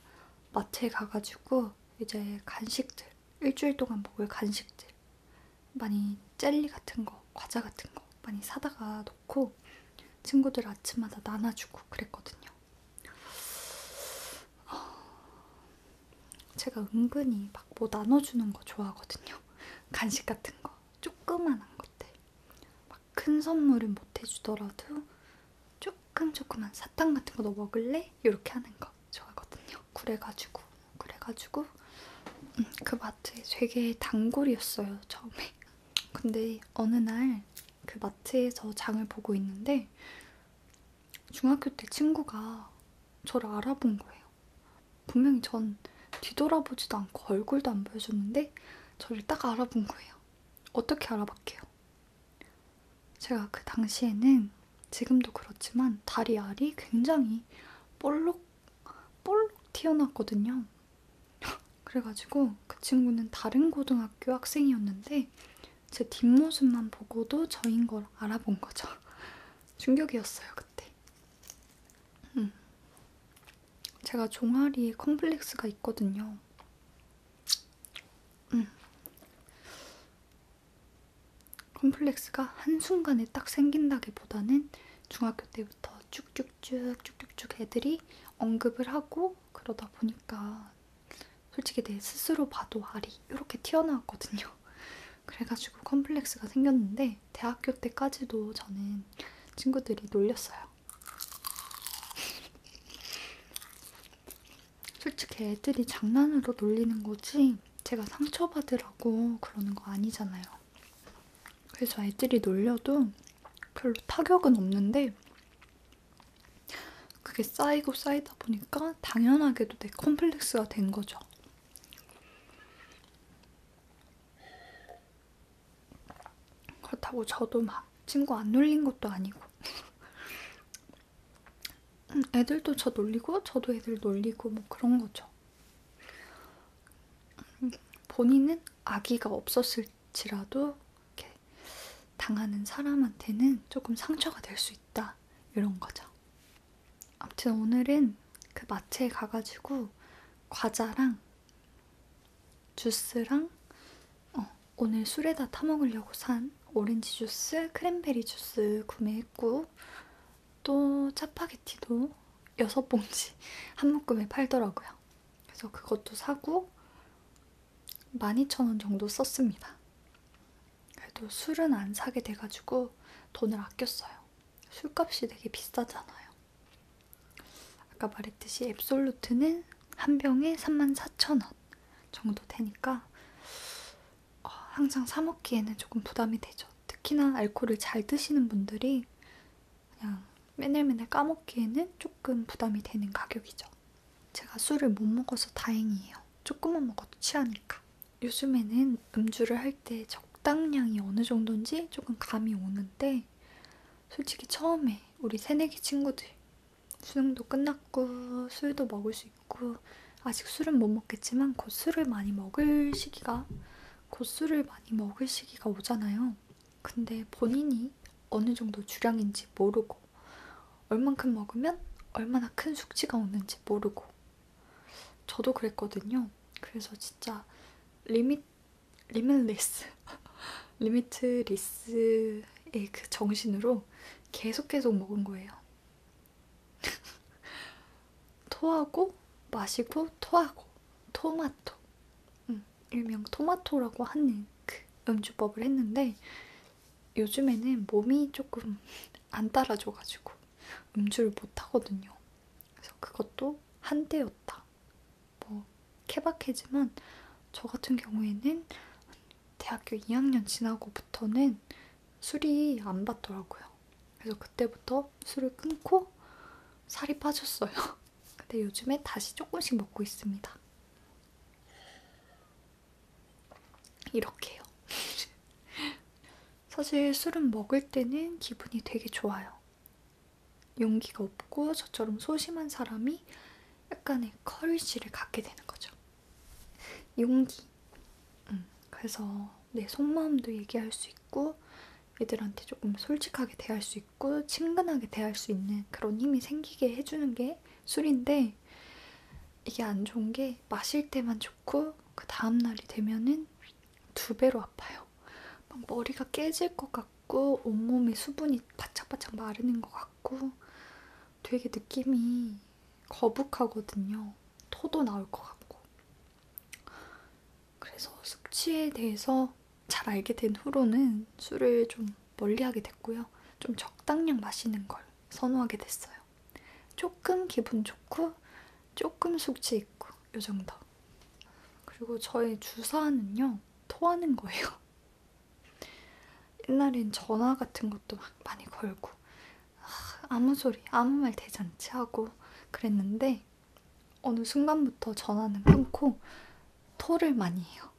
A: 마트에 가가지고 이제 간식들, 일주일 동안 먹을 간식들 많이 젤리 같은 거, 과자 같은 거 많이 사다가 놓고 친구들 아침마다 나눠주고 그랬거든요. 제가 은근히 막 뭐 나눠주는 거 좋아하거든요. 간식 같은 거, 조그만한 것들. 막 큰 선물은 못 해주더라도 조그만 사탕 같은 거 너 먹을래? 이렇게 하는 거 좋아하거든요. 그래가지고 그 마트에 되게 단골이었어요, 처음에. 근데 어느 날 그 마트에서 장을 보고 있는데 중학교 때 친구가 저를 알아본 거예요. 분명히 전 뒤돌아보지도 않고 얼굴도 안 보여줬는데 저를 딱 알아본 거예요. 어떻게 알아봤게요? 제가 그 당시에는 지금도 그렇지만 다리 알이 굉장히 볼록 튀어나왔거든요. 그래가지고 그 친구는 다른 고등학교 학생이었는데 제 뒷모습만 보고도 저인 걸 알아본 거죠. 충격이었어요, 그때. 제가 종아리에 컴플렉스가 있거든요. 컴플렉스가 한순간에 딱 생긴다기보다는 중학교 때부터 쭉쭉쭉 애들이 언급을 하고 그러다 보니까 솔직히 내 스스로 봐도 알이 이렇게 튀어나왔거든요. 그래가지고 컴플렉스가 생겼는데 대학교 때까지도 저는 친구들이 놀렸어요. 솔직히 애들이 장난으로 놀리는 거지 제가 상처받으라고 그러는 거 아니잖아요. 그래서 애들이 놀려도 별로 타격은 없는데 그게 쌓이고 쌓이다 보니까 당연하게도 내 컴플렉스가 된 거죠. 그렇다고 저도 막 친구 안 놀린 것도 아니고 애들도 저 놀리고 저도 애들 놀리고 뭐 그런 거죠. 본인은 아기가 없었을지라도 이렇게 당하는 사람한테는 조금 상처가 될 수 있다 이런 거죠. 아무튼 오늘은 그 마트에 가가지고 과자랑 주스랑 오늘 술에다 타먹으려고 산 오렌지 주스, 크랜베리 주스 구매했고 또 짜파게티도 6봉지 한 묶음에 팔더라고요. 그래서 그것도 사고 12,000원 정도 썼습니다. 그래도 술은 안 사게 돼가지고 돈을 아꼈어요. 술값이 되게 비싸잖아요. 아까 말했듯이 앱솔루트는 한 병에 34,000원 정도 되니까 항상 사 먹기에는 조금 부담이 되죠. 특히나 알코올을 잘 드시는 분들이 그냥 맨날 까먹기에는 조금 부담이 되는 가격이죠. 제가 술을 못 먹어서 다행이에요. 조금만 먹어도 취하니까. 요즘에는 음주를 할 때 적당량이 어느 정도인지 조금 감이 오는데 솔직히 처음에 우리 새내기 친구들 수능도 끝났고 술도 먹을 수 있고 아직 술은 못 먹겠지만 곧 술을 많이 먹을 시기가 오잖아요. 근데 본인이 어느 정도 주량인지 모르고 얼만큼 먹으면 얼마나 큰 숙취가 오는지 모르고 저도 그랬거든요. 그래서 진짜 리미트리스의 그 정신으로 계속 먹은 거예요. 토하고 마시고 토하고 토마토 일명 토마토라고 하는 그 음주법을 했는데 요즘에는 몸이 조금 안 따라줘가지고 음주를 못 하거든요. 그래서 그것도 한때였다. 뭐 케바케지만 저 같은 경우에는 대학교 2학년 지나고부터는 술이 안 받더라고요. 그래서 그때부터 술을 끊고 살이 빠졌어요. 근데 요즘에 다시 조금씩 먹고 있습니다. 이렇게요. 사실 술은 먹을 때는 기분이 되게 좋아요. 용기가 없고 저처럼 소심한 사람이 약간의 커리지를 갖게 되는 거죠. 용기. 그래서 내 속마음도 얘기할 수 있고 애들한테 조금 솔직하게 대할 수 있고 친근하게 대할 수 있는 그런 힘이 생기게 해주는 게 술인데 이게 안 좋은 게 마실 때만 좋고 그 다음날이 되면은 2배로 아파요. 막 머리가 깨질 것 같고 온몸에 수분이 바짝바짝 마르는 것 같고 되게 느낌이 거북하거든요. 토도 나올 것 같고. 그래서 숙취에 대해서 잘 알게 된 후로는 술을 좀 멀리하게 됐고요. 좀 적당량 마시는 걸 선호하게 됐어요. 조금 기분 좋고 조금 숙취 있고 요 정도. 그리고 저의 주사는요. 토하는 거예요. 옛날엔 전화 같은 것도 막 많이 걸고 아무 소리, 아무 말 대잔치 하고 그랬는데 어느 순간부터 전화는 끊고 토를 많이 해요.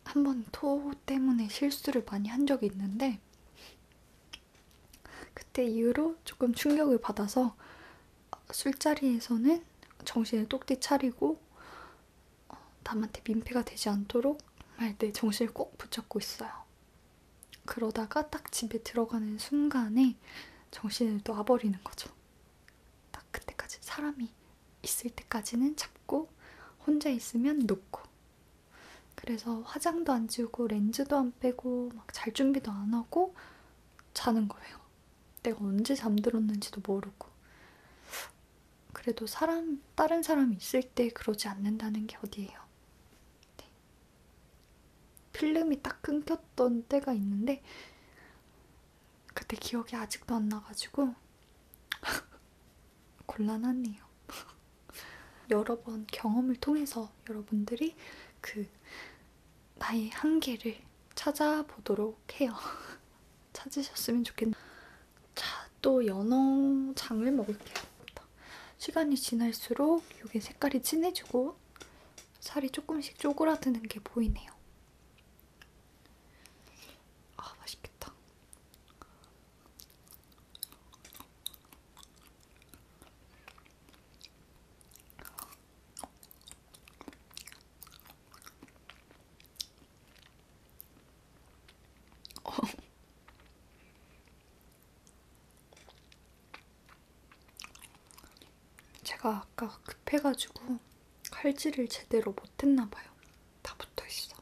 A: 한번 토 때문에 실수를 많이 한 적이 있는데 그때 이후로 조금 충격을 받아서 술자리에서는 정신을 똑띠 차리고 남한테 민폐가 되지 않도록 정말 내 정신을 꼭 붙잡고 있어요. 그러다가 딱 집에 들어가는 순간에 정신을 놔버리는 거죠. 딱 그때까지 사람이 있을 때까지는 잡고 혼자 있으면 놓고. 그래서 화장도 안 지우고 렌즈도 안 빼고 막 잘 준비도 안 하고 자는 거예요. 내가 언제 잠들었는지도 모르고. 그래도 다른 사람이 있을 때 그러지 않는다는 게 어디예요. 네. 필름이 딱 끊겼던 때가 있는데 그때 기억이 아직도 안 나가지고 곤란하네요. 여러 번 경험을 통해서 여러분들이 그 나의 한계를 찾아보도록 해요. 찾으셨으면 좋겠네요. 자, 또 연어장을 먹을게요. 시간이 지날수록 이게 색깔이 진해지고 살이 조금씩 쪼그라드는 게 보이네요. 아, 맛있겠다. 제가 아까 급해가지고 칼질을 제대로 못했나봐요. 다 붙어있어.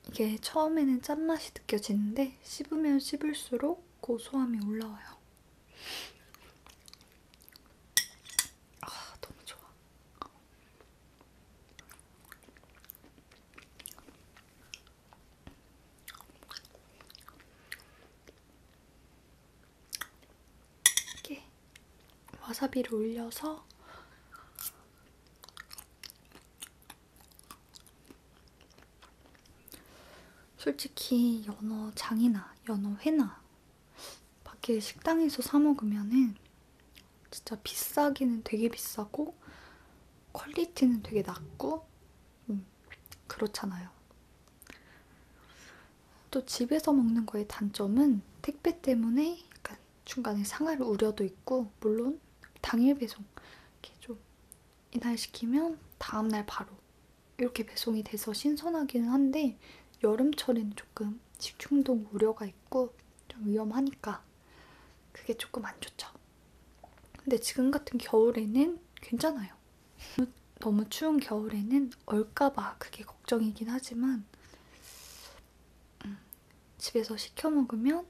A: 이게 처음에는 짠맛이 느껴지는데 씹으면 씹을수록 고소함이 올라와요. 아, 너무 좋아. 이게 와사비를 올려서 솔직히 연어장이나 연어회나 밖에 식당에서 사 먹으면은 진짜 비싸기는 되게 비싸고 퀄리티는 되게 낮고 그렇잖아요. 또 집에서 먹는 거의 단점은 택배 때문에 약간 중간에 상할 우려도 있고, 물론 당일 배송 이렇게 좀 이날 시키면 다음날 바로 이렇게 배송이 돼서 신선하기는 한데 여름철에는 조금 식중독 우려가 있고 좀 위험하니까 그게 조금 안 좋죠. 근데 지금 같은 겨울에는 괜찮아요. 너무 추운 겨울에는 얼까봐 그게 걱정이긴 하지만 집에서 시켜 먹으면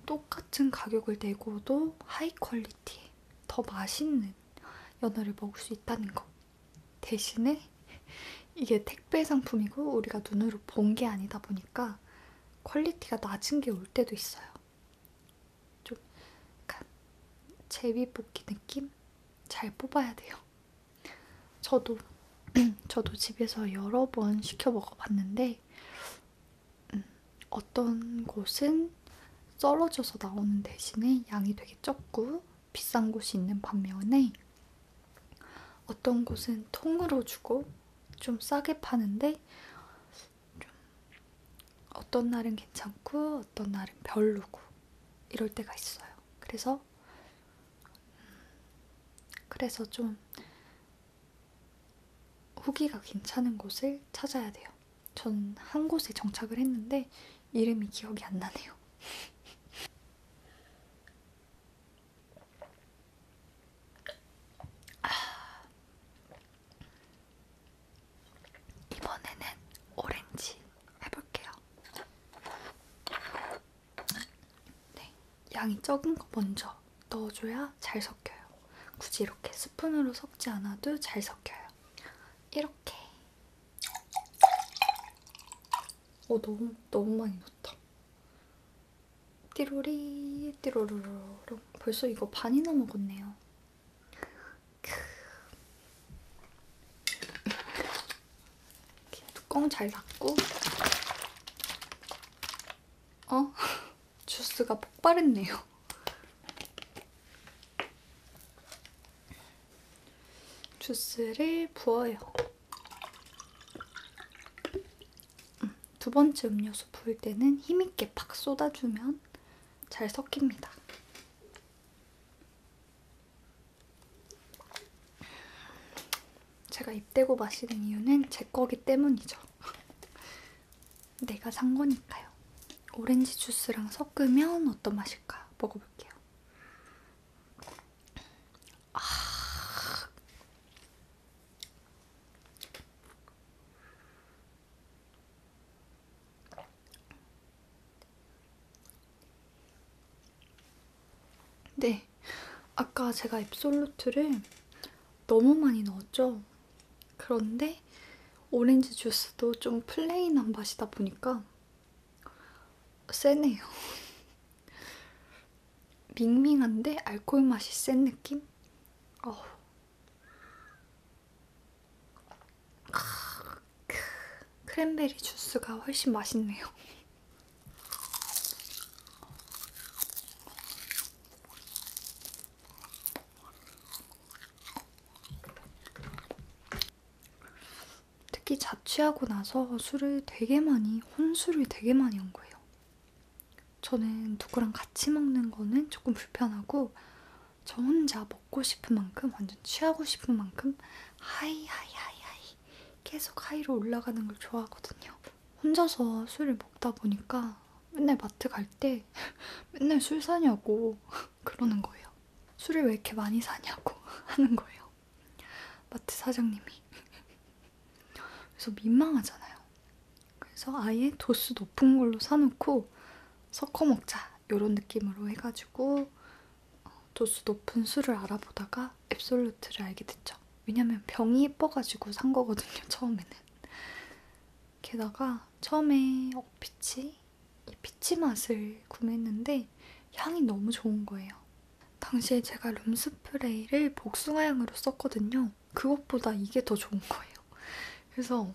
A: 똑같은 가격을 내고도 하이 퀄리티에 더 맛있는 연어를 먹을 수 있다는 거. 대신에 이게 택배 상품이고 우리가 눈으로 본 게 아니다 보니까 퀄리티가 낮은 게 올 때도 있어요. 좀 약간 제비뽑기 느낌? 잘 뽑아야 돼요. 저도 집에서 여러 번 시켜 먹어봤는데 어떤 곳은 썰어져서 나오는 대신에 양이 되게 적고 비싼 곳이 있는 반면에 어떤 곳은 통으로 주고 좀 싸게 파는데 좀 어떤 날은 괜찮고 어떤 날은 별로고 이럴 때가 있어요. 그래서 좀 후기가 괜찮은 곳을 찾아야 돼요. 전 한 곳에 정착을 했는데 이름이 기억이 안 나네요. 이번에는 오렌지 해볼게요. 네, 양이 적은 거 먼저 넣어줘야 잘 섞여요. 굳이 이렇게 스푼으로 섞지 않아도 잘 섞여요. 이렇게. 너무 많이 넣었다. 띠로리 띠로로로로. 벌써 이거 반이나 먹었네요. 이렇게 뚜껑 잘 닫고. 주스가 폭발했네요. 주스를 부어요. 두 번째 음료수 부을 때는 힘있게 팍 쏟아주면 잘 섞입니다. 제가 입 대고 마시는 이유는 제 거기 때문이죠. 내가 산 거니까요. 오렌지 주스랑 섞으면 어떤 맛일까? 먹어볼게요. 네, 아까 제가 앱솔루트를 너무 많이 넣었죠? 그런데 오렌지 주스도 좀 플레인한 맛이다 보니까 세네요. 밍밍한데 알코올 맛이 센 느낌? 어우. 크랜베리 주스가 훨씬 맛있네요. 특히 자취하고 나서 혼술을 되게 많이 한 거예요. 저는 누구랑 같이 먹는 거는 조금 불편하고 저 혼자 먹고 싶은 만큼, 완전 취하고 싶은 만큼 하이 계속 하이로 올라가는 걸 좋아하거든요. 혼자서 술을 먹다 보니까 맨날 마트 갈 때 맨날 술 사냐고 그러는 거예요. 술을 왜 이렇게 많이 사냐고 하는 거예요. 마트 사장님이. 그래서 민망하잖아요. 그래서 아예 도수 높은 걸로 사놓고 섞어 먹자 이런 느낌으로 해가지고 도수 높은 술을 알아보다가 앱솔루트를 알게 됐죠. 왜냐면 병이 예뻐가지고 산 거거든요, 처음에는. 게다가 처음에 이 피치 맛을 구매했는데 향이 너무 좋은 거예요. 당시에 제가 룸스프레이를 복숭아향으로 썼거든요. 그것보다 이게 더 좋은 거예요. 그래서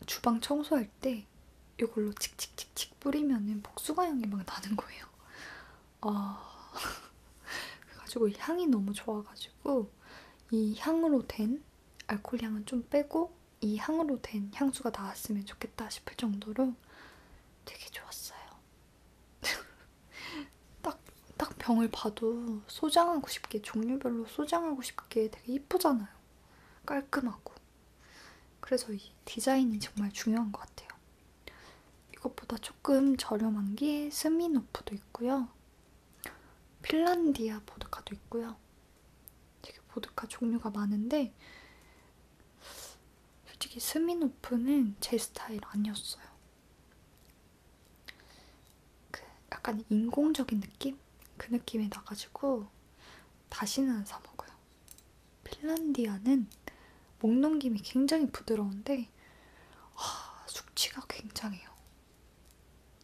A: 주방 청소할 때 이걸로 칙칙칙칙 뿌리면은 복숭아향이 막 나는 거예요. 그래가지고 향이 너무 좋아가지고 이 향으로 된 알코올 향은 좀 빼고 이 향으로 된 향수가 나왔으면 좋겠다 싶을 정도로 되게 좋았어요. 딱 병을 봐도 소장하고 싶게, 종류별로 소장하고 싶게 되게 이쁘잖아요. 깔끔하고. 그래서 이 디자인이 정말 중요한 것 같아요. 이것보다 조금 저렴한 게 스미노프도 있고요. 핀란디아 보드카도 있고요. 되게 보드카 종류가 많은데 솔직히 스미노프는 제 스타일 아니었어요. 그 약간 인공적인 느낌? 그 느낌이 나가지고 다시는 안 사 먹어요. 핀란디아는 목 넘김이 굉장히 부드러운데 숙취가 굉장해요.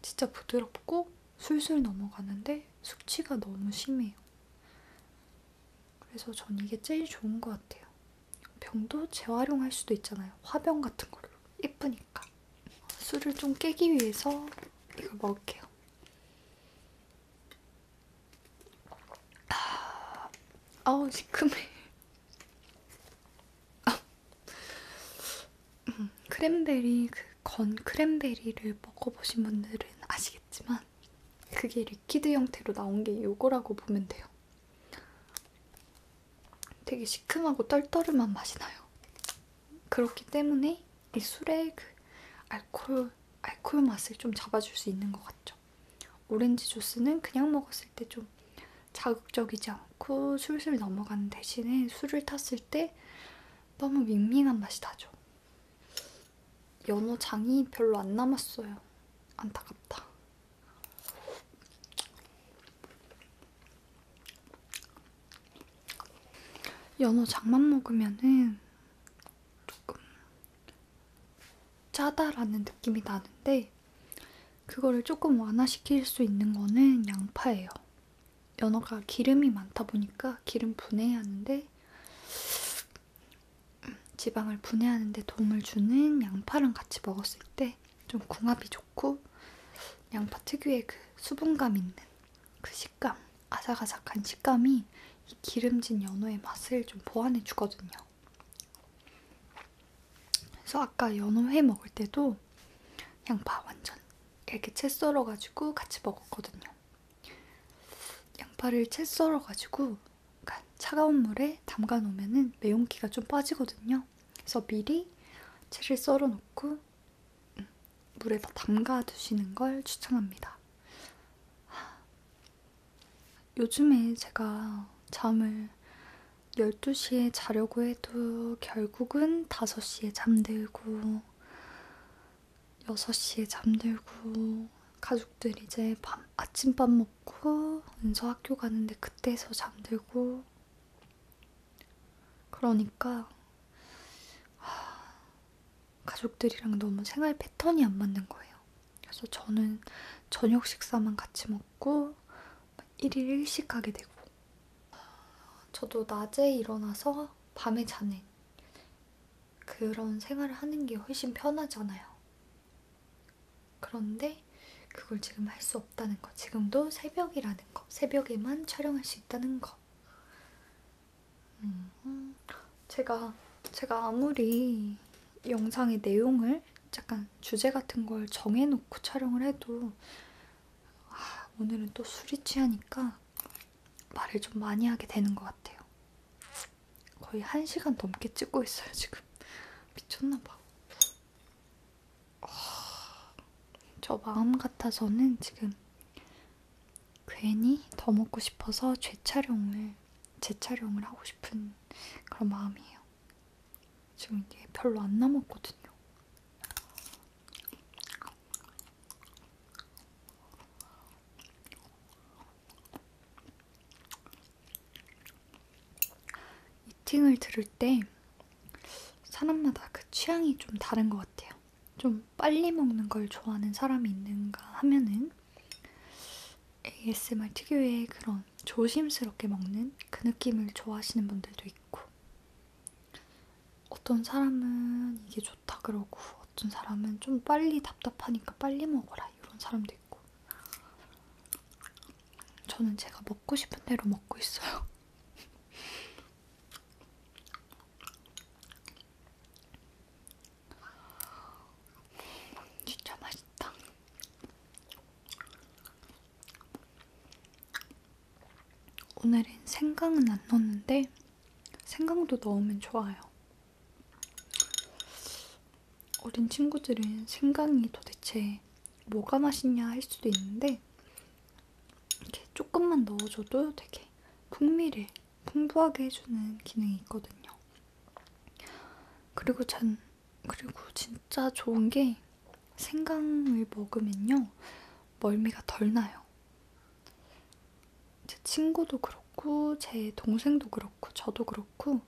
A: 진짜 부드럽고 술술 넘어가는데 숙취가 너무 심해요. 그래서 전 이게 제일 좋은 것 같아요. 병도 재활용할 수도 있잖아요. 화병 같은 걸로. 예쁘니까. 술을 좀 깨기 위해서 이걸 먹을게요. 아우 시큼해. 크랜베리 건 크랜베리를 먹어보신 분들은 아시겠지만 그게 리퀴드 형태로 나온 게 이거라고 보면 돼요. 되게 시큼하고 떨떠름한 맛이 나요. 그렇기 때문에 이 술의 그 알코올 맛을 좀 잡아줄 수 있는 것 같죠. 오렌지 주스는 그냥 먹었을 때 좀 자극적이지 않고 술술 넘어가는 대신에 술을 탔을 때 너무 밍밍한 맛이 나죠. 연어 장이 별로 안 남았어요. 안타깝다. 연어 장만 먹으면은 조금 짜다라는 느낌이 나는데 그거를 조금 완화시킬 수 있는 거는 양파예요. 연어가 기름이 많다 보니까 기름 분해해야 하는데 지방을 분해하는 데 도움을 주는 양파랑 같이 먹었을 때 좀 궁합이 좋고 양파 특유의 그 수분감 있는 그 식감, 아삭아삭한 식감이 이 기름진 연어의 맛을 좀 보완해 주거든요. 그래서 아까 연어회 먹을 때도 양파 완전 이렇게 채 썰어가지고 같이 먹었거든요. 양파를 채 썰어가지고 차가운 물에 담가 놓으면은 매운기가 좀 빠지거든요. 그래서 미리 채를 썰어 놓고 물에다 담가 두시는 걸 추천합니다. 요즘에 제가 잠을 12시에 자려고 해도 결국은 5시에 잠들고 6시에 잠들고 가족들 이제 아침밥 먹고 은서 학교 가는데 그때서 잠들고 그러니까 가족들이랑 너무 생활 패턴이 안 맞는 거예요. 그래서 저는 저녁 식사만 같이 먹고 1일 1식 하게 되고 저도 낮에 일어나서 밤에 자는 그런 생활을 하는 게 훨씬 편하잖아요. 그런데 그걸 지금 할 수 없다는 거. 지금도 새벽이라는 거. 새벽에만 촬영할 수 있다는 거. 제가 아무리 영상의 내용을 약간 주제 같은 걸 정해놓고 촬영을 해도 오늘은 또 술이 취하니까 말을 좀 많이 하게 되는 것 같아요. 거의 1시간 넘게 찍고 있어요, 지금. 미쳤나봐. 저 마음 같아서는 지금 괜히 더 먹고 싶어서 재촬영을 하고 싶은 그런 마음이에요. 지금 이게 별로 안 남았거든요. 이팅을 들을 때 사람마다 그 취향이 좀 다른 것 같아요. 좀 빨리 먹는 걸 좋아하는 사람이 있는가 하면은 ASMR 특유의 그런 조심스럽게 먹는 그 느낌을 좋아하시는 분들도 있고 어떤 사람은 이게 좋다 그러고 어떤 사람은 좀 빨리 답답하니까 빨리 먹어라 이런 사람도 있고 저는 제가 먹고 싶은 대로 먹고 있어요. 진짜 맛있다. 오늘은 생강은 안 넣었는데 생강도 넣으면 좋아요. 어린 친구들은 생강이 도대체 뭐가 맛있냐 할 수도 있는데 이렇게 조금만 넣어줘도 되게 풍미를 풍부하게 해주는 기능이 있거든요. 그리고 진짜 좋은 게 생강을 먹으면요 멀미가 덜 나요. 제 친구도 그렇고 제 동생도 그렇고 저도 그렇고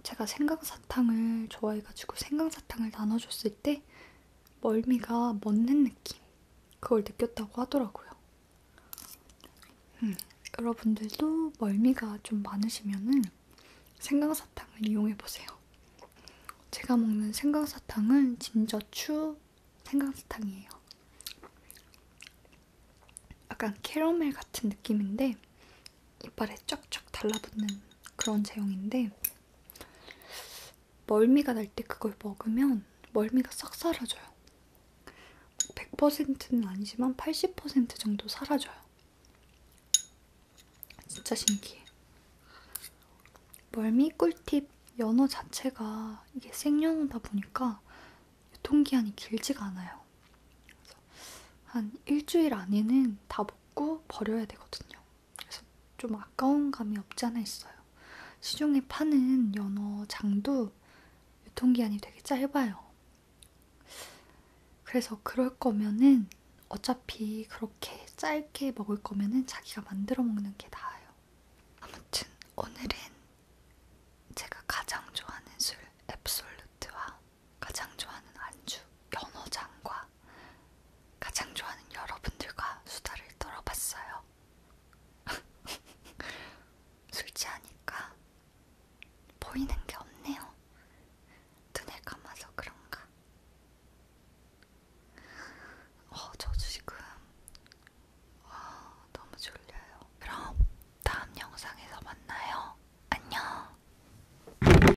A: 제가 생강사탕을 좋아해가지고 생강사탕을 나눠줬을 때 멀미가 멎는 느낌 그걸 느꼈다고 하더라고요. 여러분들도 멀미가 좀 많으시면은 생강사탕을 이용해보세요. 제가 먹는 생강사탕은 진저추 생강사탕이에요. 약간 캐러멜 같은 느낌인데 이빨에 쫙쫙 달라붙는 그런 제형인데 멀미가 날 때 그걸 먹으면 멀미가 싹 사라져요. 100%는 아니지만 80% 정도 사라져요. 진짜 신기해. 멀미 꿀팁 연어 자체가 이게 생연어다 보니까 유통기한이 길지가 않아요. 그래서 한 일주일 안에는 다 먹고 버려야 되거든요. 그래서 좀 아까운 감이 없지 않아 있어요. 시중에 파는 연어 장도 유통기한이 되게 짧아요. 그래서 그럴 거면은 어차피 그렇게 짧게 먹을 거면은 자기가 만들어 먹는 게 나아요. 아무튼 오늘은 제가 가장 좋아하는